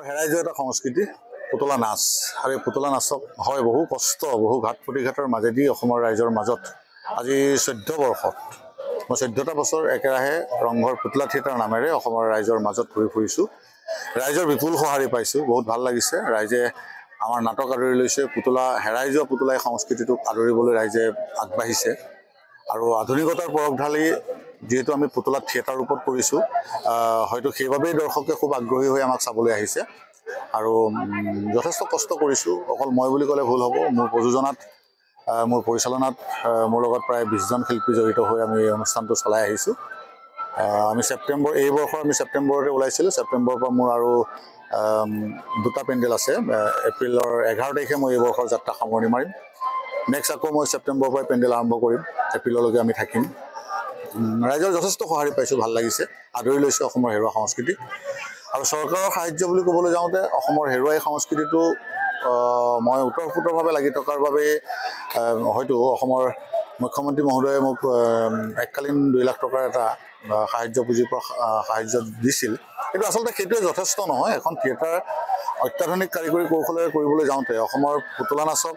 হেৰাইযোৱা এটা সংস্কৃতি পুতলা নাচ আৰু এই পুতলা নাচক হয় বহু কষ্ট বহু ঘাট প্ৰতিঘাতৰ মাজেদি অসমৰ ৰাইজৰ মাজত আজি 14 বৰ্ষত মই 14টা বছৰ একেৰাহে ৰংঘৰ পুতলা থিয়েটাৰ নামেৰে অসমৰ ৰাইজৰ মাজত ঘূৰি ফুৰিছোঁ ৰাইজৰ বিপুল সঁহাৰি পাইছোঁ বহুত ভাল লাগিছে ৰাইজে আমাৰ নাটক আদৰি লৈছে পুতলা হেৰাই যোৱা পুতলাই সংস্কৃতিটোক আদৰিবলৈ ৰাইজে আগবাঢ়িছে আৰু আধুনিকতাৰ পৰশ ঢালি যেহেতু আমি পুতলা থিয়েটাৰ ৰূপত কৰিছোঁ হয়তো সেইবাবেই দৰ্শকে খুব আগ্ৰহী হৈ আমাক চাবলৈ আহিছে আৰু যথেষ্ট কষ্ট কৰিছোঁ অকল মই বুলি ক'লে ভুল হ'ব মোৰ প্ৰযোজনাত মোৰ পৰিচালনাত মোৰ লগত প্ৰায় 20 জন শিল্পী জড়িত হৈ আমি অনুষ্ঠানটো চলাই আহিছোঁ আমি সেপ্টেম্বৰ এই বৰ্ষৰ আমি সেপ্টেম্বৰতে ওলাইছিলোঁ সেপ্টেম্বৰৰ পৰা মোৰ আৰু দুটা পেণ্ডেল আছে এপ্ৰিলৰ 11 তাৰিখে মই এই বৰ্ষৰ যাত্ৰা সামৰণি মাৰিম নেক্সট আকৌ মই সেপ্টেম্বৰৰ পৰা পেণ্ডেল আৰম্ভ কৰিম এপ্ৰিললৈকে আমি থাকিম ৰাইজৰ যথেষ্ট সঁহাৰি পাইছোঁ ভাল লাগিছে আদৰি লৈছে অসমৰ হেৰুৱা সংস্কৃতি আৰু চৰকাৰৰ সাহায্য বুলি ক'বলৈ যাওঁতে অসমৰ হেৰুৱাই সংস্কৃতিটো মই উত্তৰভাৱে লাগি থকাৰ বাবে হয়তো অসমৰ মুখ্যমন্ত্ৰী মহোদয়ে মোক এককালীন 2 লাখ টকাৰ এটা সাহায্য পুঁজিৰ পৰা সাহায্য দিছিল কিন্তু আচলতে সেইটোৱে যথেষ্ট নহয় এখন থিয়েটাৰ অত্যাধুনিক কাৰিকৰী কৌশলেৰে কৰিবলৈ যাওঁতে অসমৰ পুতলা নাচক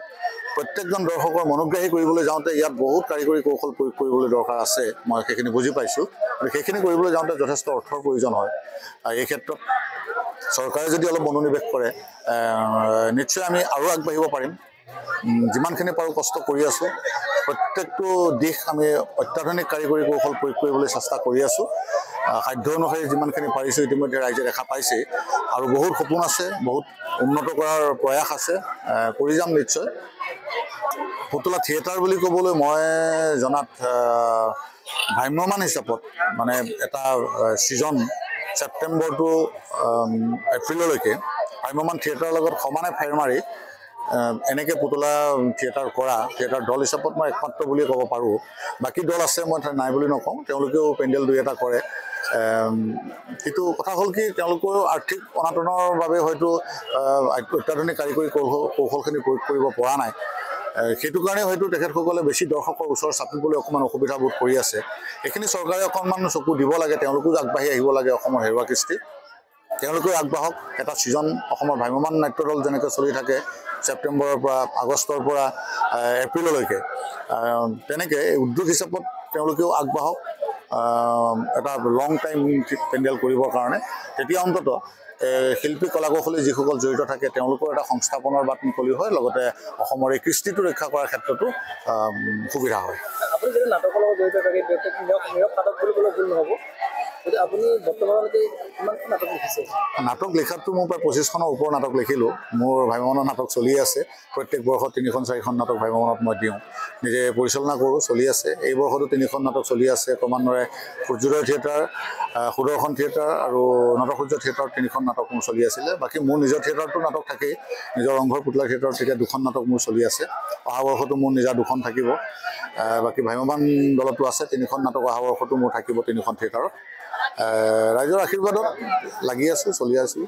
প্ৰত্যেকজন দৰ্শকৰ মনোগ্ৰাহী কৰিবলৈ যাওঁতে ইয়াত বহুত কাৰিকৰী কৌশল প্ৰয়োগ কৰিবলৈ দৰকাৰ আছে মই সেইখিনি বুজি পাইছোঁ আৰু সেইখিনি কৰিবলৈ যাওঁতে যথেষ্ট অৰ্থৰ প্ৰয়োজন হয় এই ক্ষেত্ৰত চৰকাৰে যদি অলপ মনোনিৱেশ কৰে নিশ্চয় আমি আৰু আগবাঢ়িব পাৰিম যিমানখিনি পাৰোঁ কষ্ট কৰি আছোঁ প্ৰত্যেকটো দিশ আমি অত্যাধুনিক কাৰিকৰী কৌশল প্ৰয়োগ কৰিবলৈ চেষ্টা কৰি আছোঁ সাধ্য অনুসৰি যিমানখিনি পাৰিছোঁ ইতিমধ্যে ৰাইজে দেখা পাইছে আৰু বহুত সপোন আছে বহুত উন্নত কৰাৰ প্ৰয়াস আছে কৰি যাম নিশ্চয় পুতলা থিয়েটাৰ বুলি ক'বলৈ মই জনাত ভ্ৰাম্যমান হিচাপত মানে এটা ছিজন সেপ্টেম্বৰ টু এপ্ৰিললৈকে ভ্ৰাম্যমান থিয়েটাৰৰ লগত সমানে ফেৰ মাৰি এনেকৈ পুতলা থিয়েটাৰ কৰা থিয়েটাৰ দল হিচাপত মই একমাত্ৰ বুলিয়ে ক'ব পাৰোঁ বাকী দল আছে মই নাই বুলি নকওঁ তেওঁলোকেও পেণ্ডেল 2-এটা কৰে কিন্তু কথা হ'ল কি তেওঁলোকৰ আৰ্থিক অনাটনৰ বাবে হয়তো অত্যাধুনিক কাৰিকৰী কৌশলখিনি প্ৰয়োগ কৰিব পৰা নাই সেইটো কাৰণে হয়তো তেখেতসকলে বেছি দৰ্শকৰ ওচৰ চাপিবলৈ অকণমান অসুবিধা বোধ কৰি আছে এইখিনি চৰকাৰে অকণমান চকু দিব লাগে তেওঁলোকো আগবাঢ়ি আহিব লাগে অসমৰ হেৰুৱা কৃষ্টি তেওঁলোকেও আগবাঢ়ক এটা ছিজন অসমৰ ভ্ৰাম্যমান নাট্য দল যেনেকৈ চলি থাকে সেপ্টেম্বৰৰ পৰা আগষ্টৰ পৰা এপ্ৰিললৈকে তেনেকৈ উদ্যোগ হিচাপত তেওঁলোকেও আগবাঢ়ক এটা লং টাইম পেণ্ডেল কৰিবৰ কাৰণে তেতিয়া অন্ততঃ শিল্পী কলাকৌশলী যিসকল জড়িত থাকে তেওঁলোকৰ এটা সংস্থাপনৰ বাট মুকলি হয় লগতে অসমৰ এই কৃষ্টিটো ৰক্ষা কৰাৰ ক্ষেত্ৰতো সুবিধা হয় আপুনি যদি নাটকৰ লগত জড়িত থাকে নিৰৱ নাটক বুলি ক'লে ভুল নহ'ব আপুনি বৰ্তমানলৈকে কিমানখন নাটক লিখিছে নাটক লিখাততো মোৰ প্ৰায় 25খনৰ ওপৰ নাটক লিখিলোঁ মোৰ ভ্ৰাম্যমানৰ নাটক চলি আছে প্ৰত্যেক বৰ্ষত 3-4খন নাটক ভ্ৰাম্যমানত মই দিওঁ নিজে পৰিচালনা কৰোঁ চলি আছে এই বৰ্ষতো 3খন নাটক চলি আছে ক্ৰমান্বয়ে সূৰ্যোদয় থিয়েটাৰ সুদৰ্শন থিয়েটাৰ আৰু নটসূৰ্য থিয়েটাৰত 3খন নাটক মোৰ চলি আছিলে বাকী মোৰ নিজৰ থিয়েটাৰতো নাটক থাকেই নিজৰ ৰংঘৰ পুতলা থিয়েটাৰত তেতিয়া 2খন নাটক মোৰ চলি আছে অহা বৰ্ষতো মোৰ নিজা 2খন থাকিব বাকী ভ্ৰাম্যমান দলতো আছে 3খন নাটক অহা বৰ্ষতো মোৰ থাকিব 3খন থিয়েটাৰত ৰাইজৰ আশীৰ্বাদত লাগি আছোঁ চলি আছোঁ